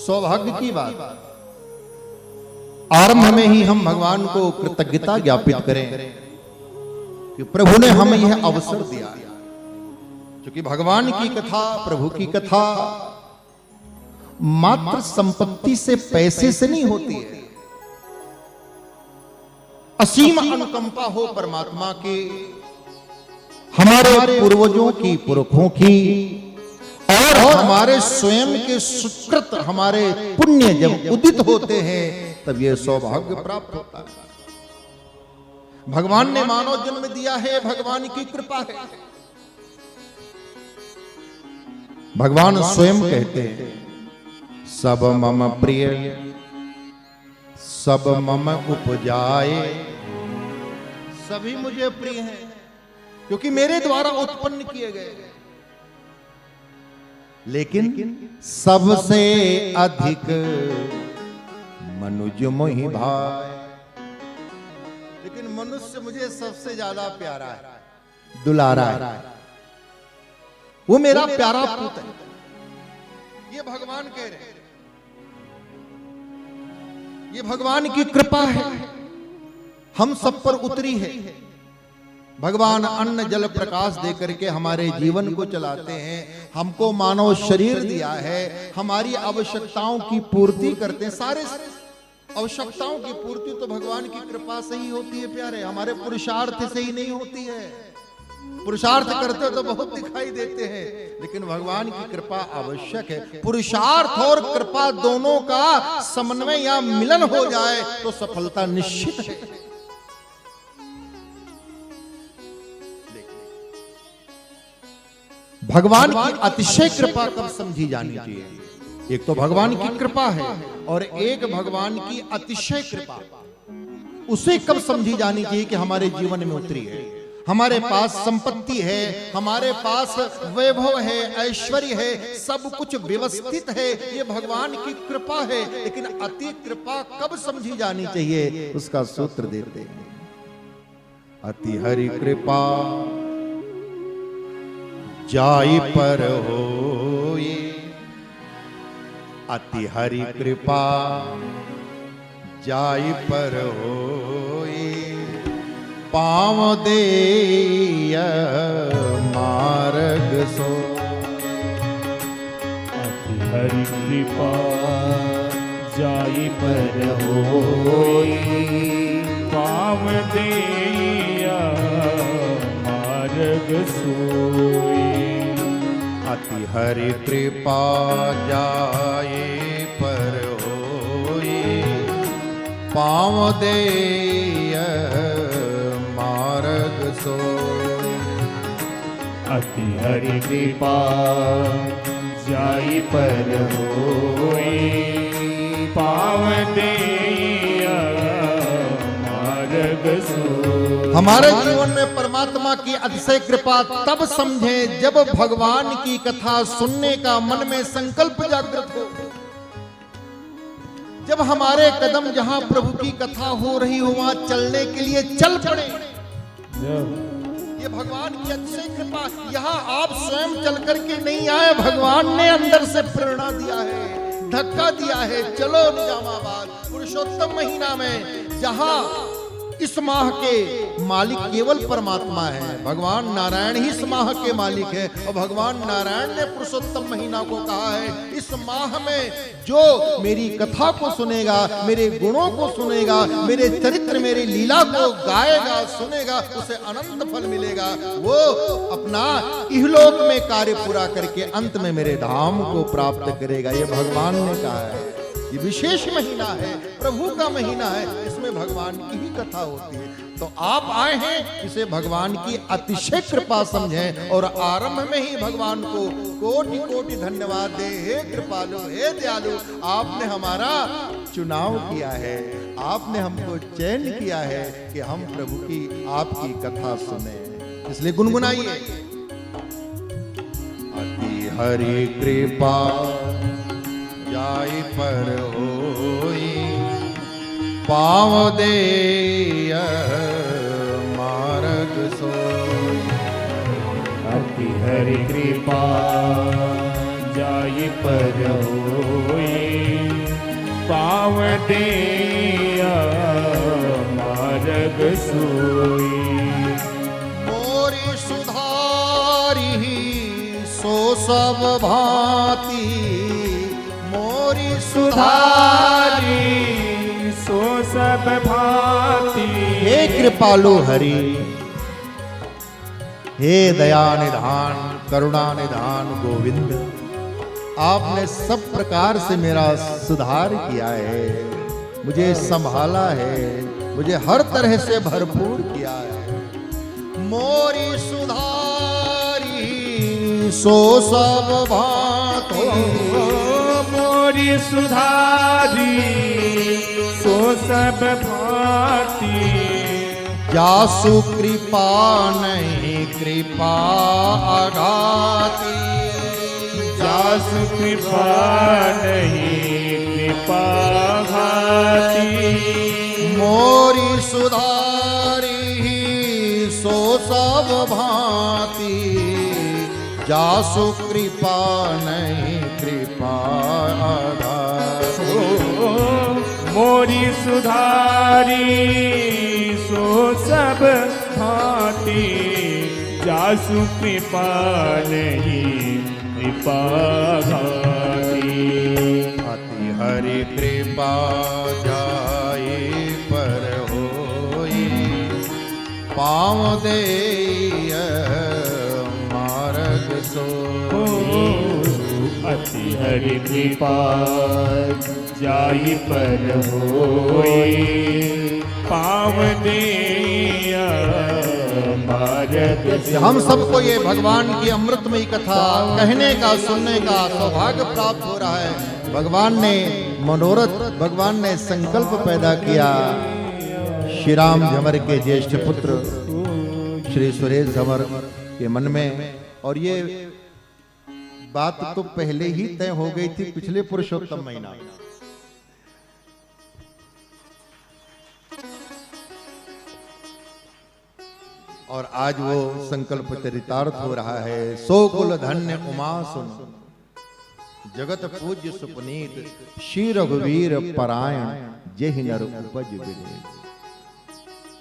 सौभाग्य की बात, आरंभ में ही हम भगवान को कृतज्ञता ज्ञापित करें कि प्रभु ने हमें यह अवसर दिया। क्योंकि भगवान की कथा, प्रभु की कथा मात्र संपत्ति से, पैसे से नहीं होती है। असीम अनुकंपा हो परमात्मा की, हमारे पूर्वजों की, पुरखों की, और हमारे स्वयं के सुकृत, हमारे पुण्य जब उदित होते हैं तब ये सौभाग्य प्राप्त होता है। भगवान ने मानव जन्म दिया है, भगवान की कृपा है। भगवान स्वयं कहते हैं सब मम प्रिय सब मम उपजाए, सभी मुझे प्रिय हैं क्योंकि मेरे द्वारा उत्पन्न किए गए। लेकिन सबसे अधिक मनुज मोहि भाई, लेकिन मनुष्य मुझे सबसे ज्यादा प्यारा है, दुलारा है, वो मेरा प्यारा पुत्र है। ये भगवान कह रहे हैं, ये भगवान की कृपा है, हम सब पर उतरी है। भगवान अन्न जल प्रकाश दे करके हमारे जीवन को चलाते हैं, हमको मानव शरीर दिया है, हमारी आवश्यकताओं की पूर्ति करते हैं। सारे आवश्यकताओं की पूर्ति तो भगवान की कृपा से ही होती है प्यारे, हमारे पुरुषार्थ से ही नहीं होती है। पुरुषार्थ करते तो बहुत दिखाई देते हैं, लेकिन भगवान की कृपा आवश्यक है। पुरुषार्थ और कृपा दोनों का समन्वय या मिलन हो जाए तो सफलता निश्चित है। भगवान की अतिशय कृपा कब समझी जानी चाहिए? एक तो भगवान की कृपा है और एक भगवान की अतिशय कृपा, उसे कब समझी जानी चाहिए कि हमारे जीवन में उतरी है। हमारे पास संपत्ति है, हमारे पास वैभव है, ऐश्वर्य है, सब कुछ व्यवस्थित है, ये भगवान की कृपा है। लेकिन अति कृपा कब समझी जानी चाहिए, उसका सूत्र देते हैं। अति हरि कृपा जाई पर होए, अति हरि कृपा जाई पर होए, पाँव देय मार्ग सो। अति हरि कृपा जाई पर होए, पाँव देय मार्ग सोए। अति हरि कृपा जाए पर होए, पाँव देय मार्ग सोए। अति हरि कृपा जाई पर होए, पाँव देय मार्ग सोए। हमारे जीवन में परमात्मा की अतिशय कृपा तब समझें जब भगवान की कथा सुनने का मन में संकल्प जागृत हो, जब हमारे कदम जहां प्रभु की कथा हो रही हो वहां चलने के लिए चल पड़े। ये भगवान की अतिशय कृपा। यहाँ आप स्वयं चल करके नहीं आए, भगवान ने अंदर से प्रेरणा दिया है, धक्का दिया है, चलो निजामाबाद। पुरुषोत्तम महीना में जहां इस माह के मालिक केवल परमात्मा है, भगवान नारायण ही इस माह के मालिक है, और भगवान नारायण ने पुरुषोत्तम महीना को कहा है इस माह में जो मेरी कथा को सुनेगा, मेरे गुणों को सुनेगा, मेरे चरित्र मेरी लीला को गाएगा, सुनेगा, उसे अनंत फल मिलेगा। वो अपना इहलोक में कार्य पूरा करके अंत में मेरे धाम को प्राप्त करेगा। ये भगवान ने कहा है। ये विशेष महीना है, प्रभु का महीना है, इसमें भगवान की ही कथा होती है। तो आप आए हैं, इसे भगवान की अतिशय कृपा समझें और आरंभ में ही भगवान को कोटि कोटि धन्यवाद दे। हे कृपालु, हे दयालु, आपने हमारा चुनाव किया है, आपने हमको चयन किया है कि हम प्रभु की, आपकी कथा सुने। इसलिए गुनगुनाइए। अति हरि कृपा जाई पर होई, पाँव देय मार्ग सोई। अति हरि कृपा जाई पर होई पावदेया मार्ग सोई। मोरी सुधारी सो सब भांति, मोरी सुधारी सो सब भांति। हे कृपालु हरि, हे दया निधान करुणा निधान गोविंद, आपने सब प्रकार से मेरा सुधार किया है, मुझे संभाला है, मुझे हर तरह से भरपूर किया है। मोरी सुधारी सो सब भांति, मोरी सुधारी सो सब भांति। जासु कृपा नहीं कृपा आघाती, जासु कृपा नहीं कृपा घाती। मोरी सुधारी सो सब भांति, जासु कृपा नहीं कृपा आघाती। मोरी सुधारी सो सब भांति, जासु कृपा नहीं कृपा घाती। अति हरि कृपा जाए पर होई पाँव दे मार्ग सोई। अति हरि कृपा जाई पर होई पावदेया मार्ग सोई। हम सबको ये भगवान की अमृतमयी कथा कहने का सुनने का सौभाग्य प्राप्त हो रहा है। भगवान ने मनोरथ, भगवान ने संकल्प पैदा किया। श्री राम झमर के ज्येष्ठ पुत्र श्री सुरेश झमर के मन में, और ये बात तो पहले ही तय हो गई थी पिछले पुरुषोत्तम महीना। और आज वो संकल्प चरितार्थ हो रहा है। सो कुल धन्य उमा सुन, जगत पूज्य सुपनीत, श्री रघुवीर परायण, जेहि नर उपज विनीत।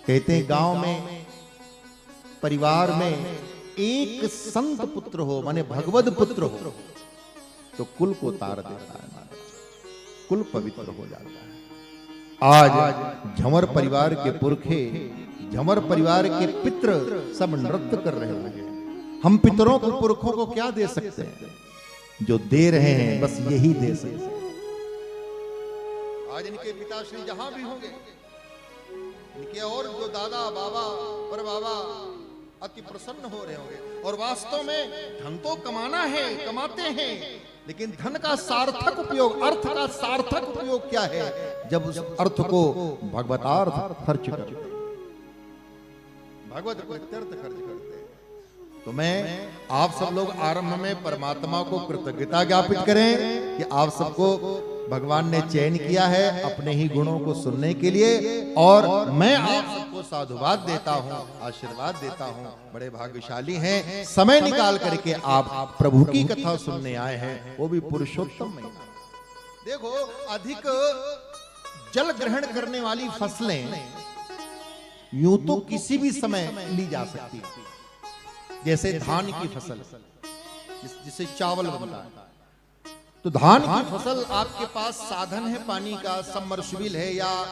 कहते हैं गांव में, परिवार में एक संत पुत्र हो, माने भगवद पुत्र हो, तो कुल को तार देता है, कुल पवित्र हो जाता है। आज झमर परिवार के पुरखे, झमर परिवार के पितृ सब नृत्य कर रहे हैं। हम पितरों को, पुरखों को क्या दे सकते हैं? जो दे रहे हैं बस यही दे सकते हैं। आज इनके पिताश्री जहां भी होंगे, इनके और जो दादा बाबा पर बाबा अति प्रसन्न हो रहे होंगे। और वास्तव में धन तो कमाना है, कमाते हैं, लेकिन धन का सार्थक उपयोग, अर्थ का सार्थक उपयोग क्या है? जब उस अर्थ को भगवतार्थ खर्च करते, भगवत प्रत्यर्थ खर्च करते हैं। तो मैं आप सब लोग आरंभ में परमात्मा को कृतज्ञता ज्ञापित करें कि आप सबको भगवान ने चयन किया है अपने ही गुणों को सुनने के लिए। और मैं आप सबको साधुवाद देता हूं, आशीर्वाद देता हूं। बड़े भाग्यशाली हैं, समय निकाल करके आप प्रभु की कथा सुनने आए हैं, वो भी पुरुषोत्तम महीना। देखो, अधिक जल ग्रहण करने वाली फसलें यूं तो किसी भी समय ली जा सकती है, जैसे धान की फसल, जिससे चावल बनता है। तो धान की फसल आपके पास साधन है पानी का, सबमर्सिबल है या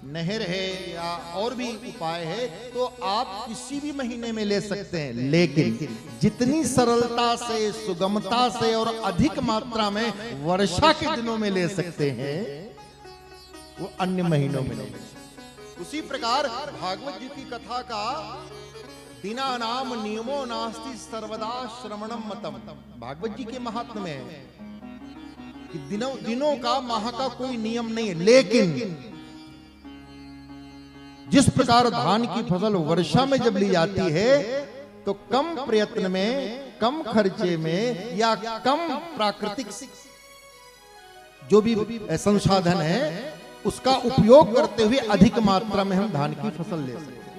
नहर है या और भी उपाय है, तो आप किसी भी महीने में ले सकते हैं। लेकिन जितनी सरलता से, सुगमता से और अधिक मात्रा में वर्षा के दिनों में ले सकते हैं, वो अन्य महीनों में नहीं। उसी प्रकार भागवत जी की कथा का दिना नाम नियमो नास्ति सर्वदा श्रवणम मतम, भागवत जी के महात्म्य में है कि दिनों का, माह का कोई नियम नहीं है। लेकिन जिस प्रकार धान की फसल वर्षा में जब ली जाती है, तो कम प्रयत्न में, कम खर्चे में या कम प्राकृतिक जो भी संसाधन है, उसका उपयोग करते हुए अधिक मात्रा में हम धान की फसल ले सकते हैं।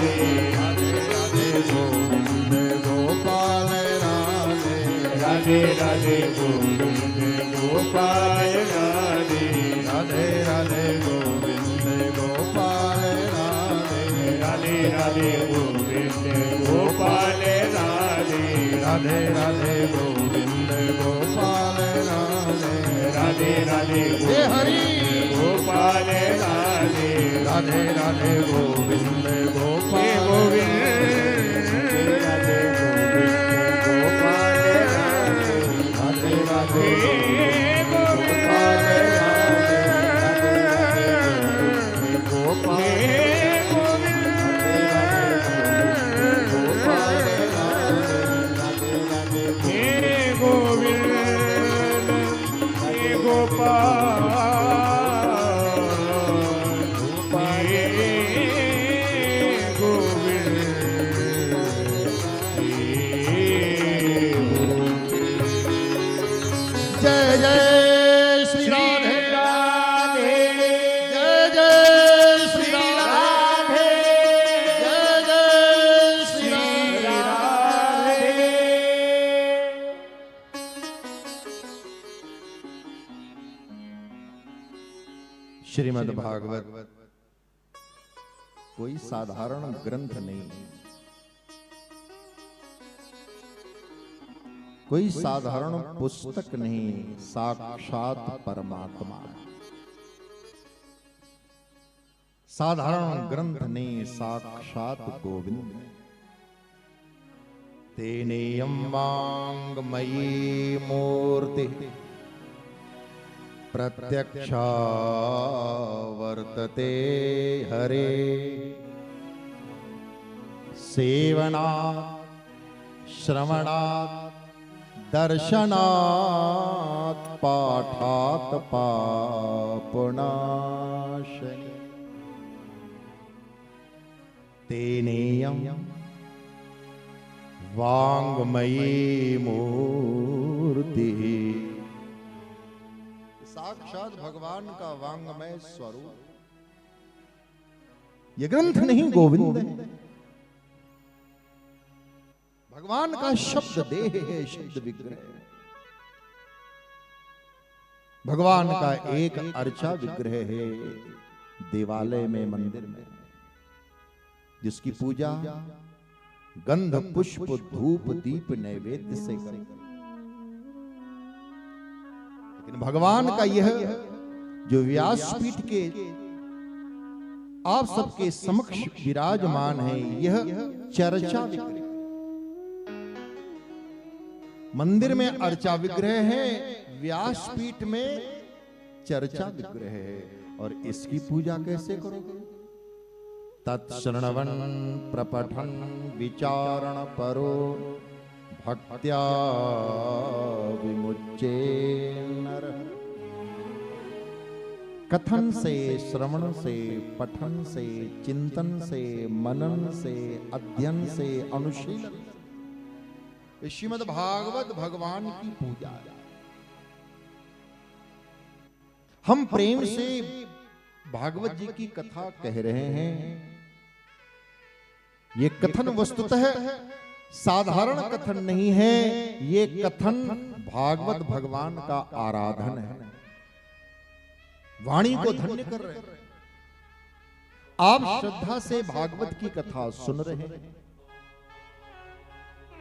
राधे गोविंद गोपाल राधे राधे राधे गोविंद गोपाल राधे राधे राधे हे हरि गोपाल राधे राधे राधे गोविंद गोपाल राधे गोपाल राधे राधे गोपाल जय जय श्री राधे राधे जय जय श्री राधे जय जय श्री राधे श्रीमद् भागवत कोई साधारण ग्रंथ नहीं, कोई साधारण पुस्तक नहीं, साक्षात परमात्मा। साधारण ग्रंथ नहीं, साक्षात गोविंद। तेनेयं वाङ्मयी मूर्ति प्रत्यक्षा वर्तते हरे सेवनात् श्रवणात् दर्शनात् पाठात् पापनाशने तेनेयं वाङ्मयी मूर्ति। साक्षात भगवान का वाङ्मय स्वरूप, ये ग्रंथ नहीं गोविंद है। भगवान का शब्द देह है, शब्द विग्रह है। भगवान का एक अर्चा विग्रह है देवालय में, मंदिर में, जिसकी पूजा गंध पुष्प धूप दीप नैवेद्य से करें। लेकिन भगवान का यह जो व्यासपीठ के आप सबके समक्ष विराजमान है, यह चर्चा विग्रह। मंदिर में अर्चा विग्रह है, व्यासपीठ में चर्चा विग्रह है। और इसकी पूजा कैसे करोगे? तत्श्रवण प्रपठन विचारण परो भक्त्या विमुच्ये नर। कथन से, श्रवण से, पठन से, चिंतन से, मनन से, अध्ययन से, अनुशीलन, श्रीमद् भागवत भगवान की पूजा है। हम प्रेम से भागवत जी की कथा कह रहे हैं। ये कथन वस्तुतः साधारण कथन नहीं है, ये कथन भागवत भगवान का आराधन है। वाणी को धन्य कर रहे हैं। आप श्रद्धा से भागवत की कथा सुन रहे हैं।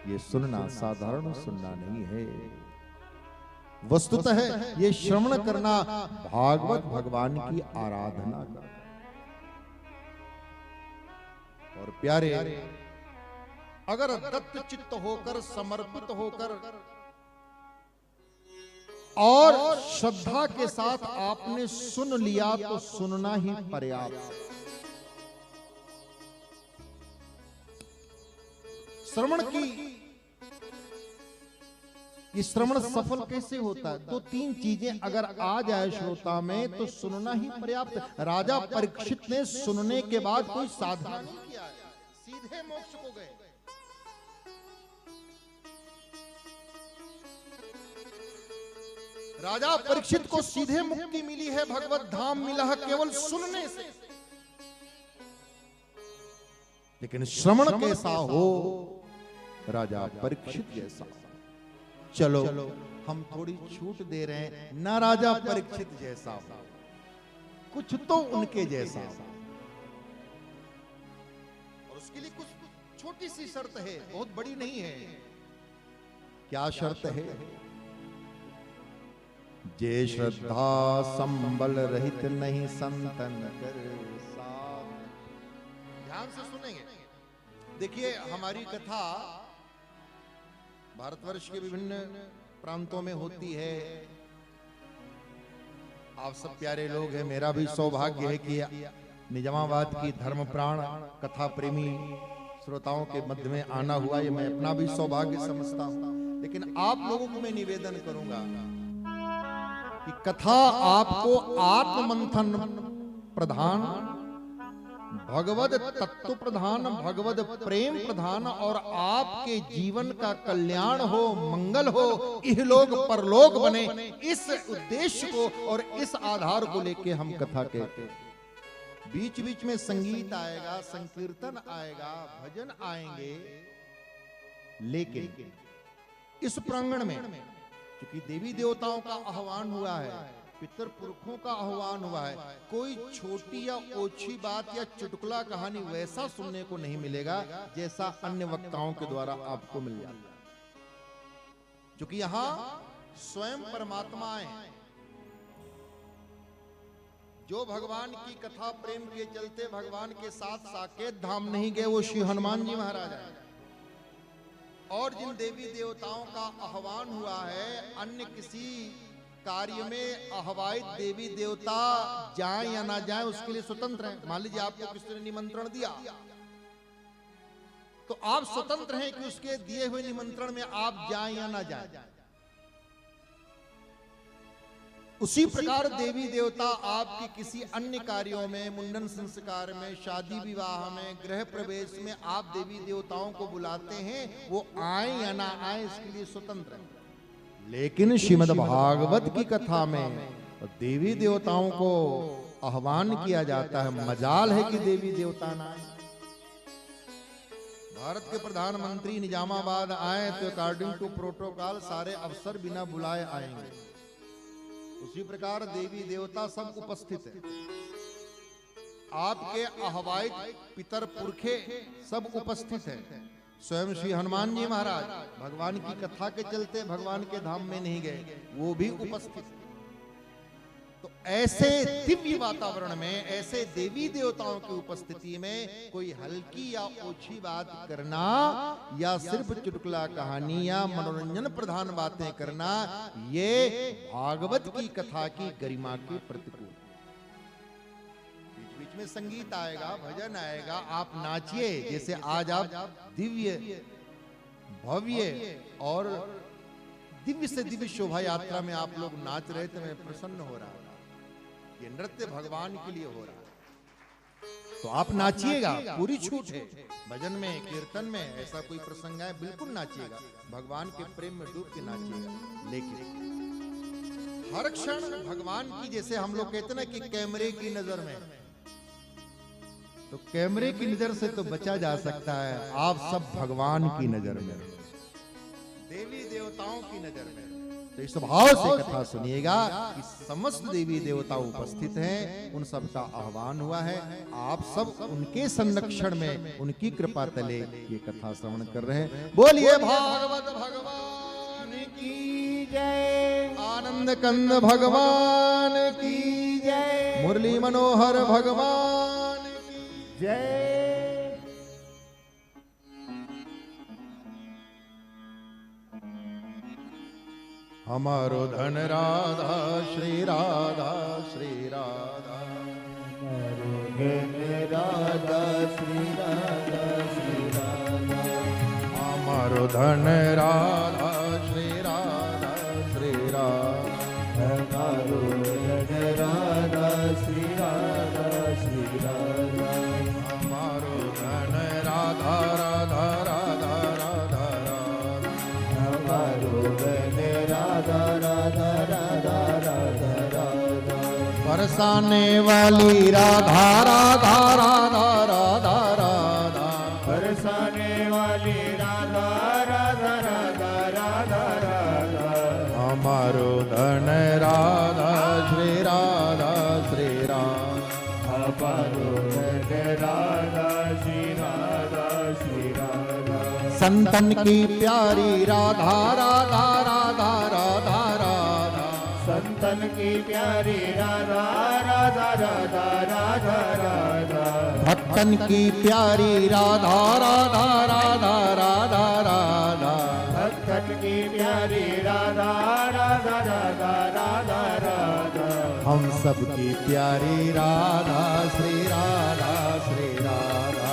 ये सुनना साधारण सुनना नहीं है, वस्तुतः ये श्रवण करना भागवत भगवान की आराधना का। और प्यारे, अगर दत्त चित्त होकर, समर्पित होकर और श्रद्धा के साथ आपने सुन लिया तो सुनना ही पर्याप्त। श्रवण की, ये श्रवण सफल कैसे होता है? तो तीन चीजें अगर आ जाए श्रोता में तो सुनना ही पर्याप्त। राजा परीक्षित ने सुनने के बाद कोई साधना नहीं किया है, सीधे मोक्ष को गए। राजा परीक्षित को सीधे मुक्ति मिली है, भगवत धाम मिला है केवल सुनने से। लेकिन श्रवण कैसा हो? राजा परीक्षित जैसा। चलो हम थोड़ी छूट दे रहे हैं, ना राजा परीक्षित जैसा हो, कुछ तो उनके जैसा हो। और उसके लिए कुछ छोटी सी शर्त है, बहुत बड़ी नहीं है। क्या शर्त है? जे श्रद्धा संबल रहित नहीं संतन कर साथ। ध्यान से सुनेंगे। देखिए, हमारी कथा भारतवर्ष के विभिन्न प्रांतों में होती है। आप सब प्यारे लोग हैं। मेरा भी सौभाग्य है कि निजामाबाद की धर्म प्राण कथा प्रेमी श्रोताओं के मध्य में आना हुआ। ये मैं अपना भी सौभाग्य समझता हूं। लेकिन आप लोगों को मैं निवेदन करूंगा कि कथा आपको आत्ममंथन प्रधान, भगवद तत्व प्रधान, भगवद प्रेम प्रधान और आपके जीवन का कल्याण हो, मंगल हो, इहलोक परलोक बने, इस उद्देश्य को और इस आधार को लेके हम कथा कहते हैं। बीच बीच में संगीत आएगा, संकीर्तन आएगा, भजन आएंगे, लेकिन इस प्रांगण में क्योंकि देवी देवताओं का आह्वान हुआ है, पितर पुरखों का आह्वान हुआ है, कोई छोटी या ओछी बात या चुटकुला कहानी वैसा सुनने को नहीं मिलेगा जैसा अन्य वक्ताओं के द्वारा आपको मिल जाता है। क्योंकि यहां स्वयं परमात्मा है, जो भगवान की कथा प्रेम के चलते भगवान के साथ साकेत धाम नहीं गए, वो श्री हनुमान जी महाराज है। और जिन देवी देवताओं का आह्वान हुआ है, अन्य किसी कार्य में आह्वाहित देवी देवता जाएं या ना जाएं उसके लिए स्वतंत्र हैं। मान लीजिए आपको किसी ने निमंत्रण दिया तो आप स्वतंत्र हैं कि उसके दिए हुए निमंत्रण में आप जाएं या ना जाएं। उसी प्रकार देवी देवता आपके किसी अन्य कार्यों में, मुंडन संस्कार में, शादी विवाह में, गृह प्रवेश में आप देवी देवताओं को बुलाते हैं, वो आए या ना आए इसके लिए स्वतंत्र है। लेकिन श्रीमद् भागवत की कथा में देवी देवताओं को आह्वान किया जाता है। मजाल है कि देवी देवता ना आए। भारत के प्रधानमंत्री निजामाबाद आए तो अकॉर्डिंग टू प्रोटोकॉल सारे अफसर बिना बुलाए आएंगे। उसी प्रकार देवी देवता सब उपस्थित है। आपके आह्वाहित पितर पुरखे सब उपस्थित हैं। स्वयं श्री हनुमान जी महाराज भगवान की कथा के चलते भगवान के धाम में नहीं गए, वो भी उपस्थित हैं। तो ऐसे दिव्य वातावरण में, ऐसे देवी देवताओं की उपस्थिति में कोई हल्की या ओछी बात करना या सिर्फ चुटकुला कहानी या मनोरंजन प्रधान बातें करना, ये भागवत की कथा की गरिमा के प्रतिकूल। बीच बीच में संगीत आएगा, भजन आएगा, आप नाचिए। जैसे आज आप दिव्य भव्य और दिव्य से दिव्य शोभा यात्रा में आप लोग नाच रहे थे, मैं प्रसन्न हो रहा हूं। ये नृत्य भगवान के लिए हो रहा है, तो आप नाचिएगा, पूरी छूट है। भजन में, कीर्तन में ऐसा कोई प्रसंग है बिल्कुल नाचिएगा, भगवान के प्रेम में डूब के नाचिएगा। लेकिन हर क्षण भगवान की, जैसे हम लोग कहते ना कि कैमरे की नजर में, तो कैमरे की नजर से तो बचा जा सकता है। आप सब भगवान की नजर में, देवी देवताओं की नजर में। तो इस भाव से कथा सुनिएगा कि समस्त देवी देवता उपस्थित हैं, उन सब का आह्वान हुआ है। आप सब उनके संरक्षण में, उनकी कृपा तले ये कथा श्रवण कर रहे हैं। बोलिए भागवत भगवान की जय, आनंद कंद भगवान की जय, मुरली मनोहर भगवान की जय। हमारो धन राधा श्री राधा, श्री राधा, हमारो धन राधा श्री राधा, श्री राधा, हमारो धन राधा श्री राधा, श्री राधा, हमारो धन राधा श्री राधा, श्री राधा, हमारो धन राधा राधा राधा राधा राधा, हमारो धन राधा राधा राधा राधा राधा, बरसाने वाली राधा राधा राधा राधा राधा, बरसाने वाली राधा राधा राधा राधा राधा, हमारो धन राधा श्री राधा, श्री राधा, हमारो धन राधा श्री राधा, संतन की प्यारी राधा राधा राधा राधा राधा, संतन की प्यारी राधा राधा राधा राधा राधा, भक्तन की प्यारी राधा राधा राधा राधा राधा, भक्तन की प्यारी राधा राधा राधा राधा राधा, हम सबकी प्यारी राधा श्री राधा श्री राधा,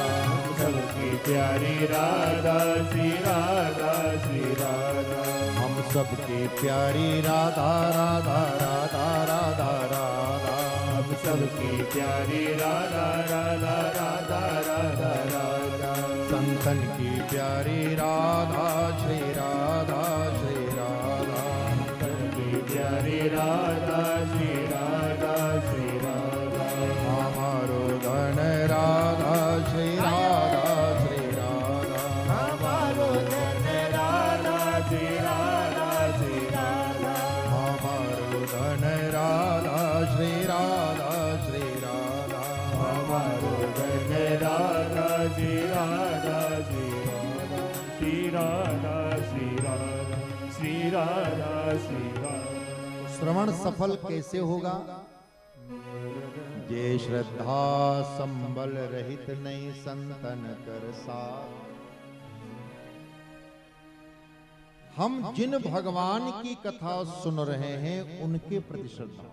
सबकी प्यारी राधा श्री राधा श्री राधा, हम सबकी प्यारी राधा राधा राधा राधा राधा, हम सबकी प्यारी राधा राधा राधा राधा राधा, संतन की प्यारी राधा श्री राधा श्री राधा, सबकी प्यारी राधा श्री राधा श्री राधा, हमारो धन राधा श्री राधा श्री राधा, हमारो धन राधा श्री राधा श्री राधा, हमारो धन राधा श्री राधा श्री राधा, हमारो धन राधा श्री राधा श्री राधा, श्री राधा श्री राधा श्री राधा श्री राधा। श्रवण सफल कैसे होगा? जे श्रद्धा संबल रहित नहीं संतन कर साथ। हम जिन भगवान की कथा सुन रहे हैं उनके प्रति श्रद्धा।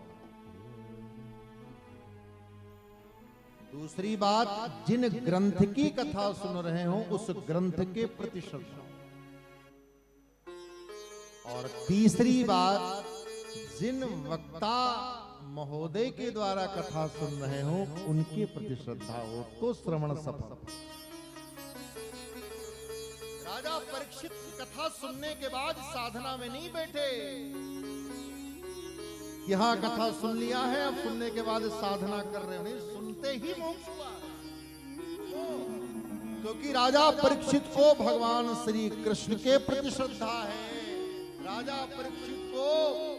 दूसरी बात, जिन ग्रंथ की कथा सुन रहे हो उस ग्रंथ के प्रति श्रद्धा। और तीसरी बात, जिन वक्ता महोदय के द्वारा कथा सुन रहे हो उनके प्रति श्रद्धा हो तो श्रवण सफल। राजा परीक्षित की कथा सुनने के बाद साधना में नहीं बैठे, यहां कथा सुन लिया है अब सुनने के बाद साधना कर रहे हो, नहीं, सुनते ही मोक्ष हुआ। क्योंकि राजा परीक्षित को भगवान श्री कृष्ण के प्रति श्रद्धा है, राजा परीक्षित को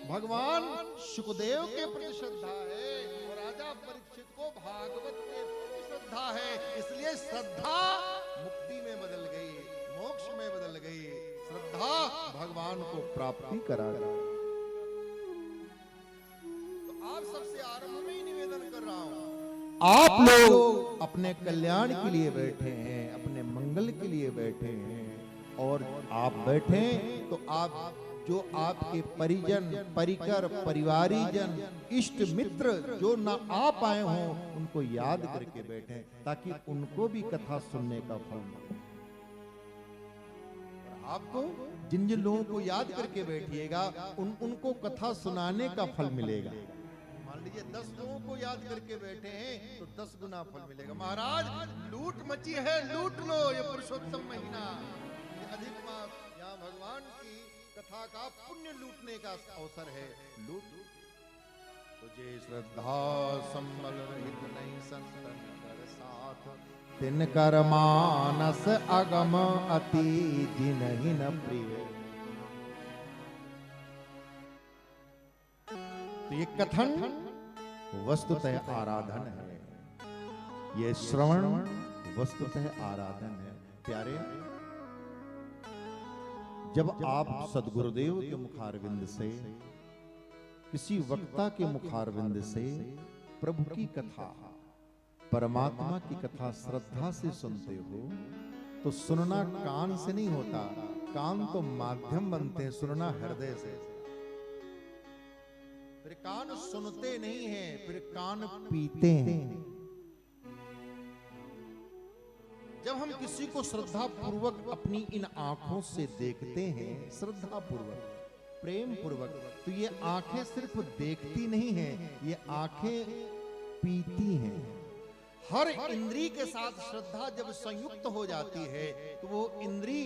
भगवान सुखदेव के प्रति श्रद्धा है, और राजा परीक्षित को भागवत के प्रति श्रद्धा है। इसलिए श्रद्धा मुक्ति में बदल गई, मोक्ष में बदल गई, श्रद्धा भगवान को प्राप्ति करा गई। तो आप सबसे आरंभ में ही निवेदन कर रहा हूं, आप लोग अपने कल्याण के लिए बैठे हैं, अपने मंगल के लिए बैठे हैं, और आप बैठे तो आप जो आपके परिजन परिकर परिवारीजन इष्ट मित्र जो ना आ पाए हों उनको याद करके बैठे ताकि उनको भी कथा सुनने का फल मिले। आपको जिन जिन लोगों को याद करके बैठिएगा उनको कथा सुनाने का फल मिलेगा। मान लीजिए 10 लोगों को याद करके बैठे हैं तो 10 गुना फल मिलेगा। महाराज लूट मची है, लूट लो, ये पुरुषोत्तम महीना, ये अधिक मास, यहाँ भगवान की कथा का पुण्य लूटने का अवसर है, लूट। तुझे श्रद्धा संबल रहित नहीं संतन कर साथ, तिनकर मानस अगम अति जिनहि न प्रिय। तो ये कथन वस्तुतः आराधन है, ये श्रवण वस्तुतः आराधन है। प्यारे, जब आप सद्गुरुदेव के मुखारविंद से, किसी वक्ता के मुखारविंद से प्रभु की कथा, परमात्मा की कथा श्रद्धा से सुनते हो तो सुनना कान से नहीं होता, कान तो माध्यम बनते हैं, सुनना हृदय से। फिर कान सुनते नहीं हैं, फिर कान पीते हैं। जब हम किसी को श्रद्धा पूर्वक अपनी इन आंखों से देखते हैं, श्रद्धा पूर्वक प्रेम पूर्वक, तो ये आंखें सिर्फ देखती नहीं हैं, ये आंखें पीती हैं। हर इंद्री के साथ श्रद्धा जब संयुक्त हो जाती है तो वो इंद्री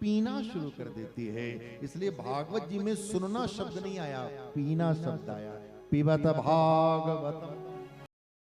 पीना शुरू कर देती है। इसलिए भागवत जी में सुनना शब्द नहीं आया, पीना शब्द आया। पीबत भागवतम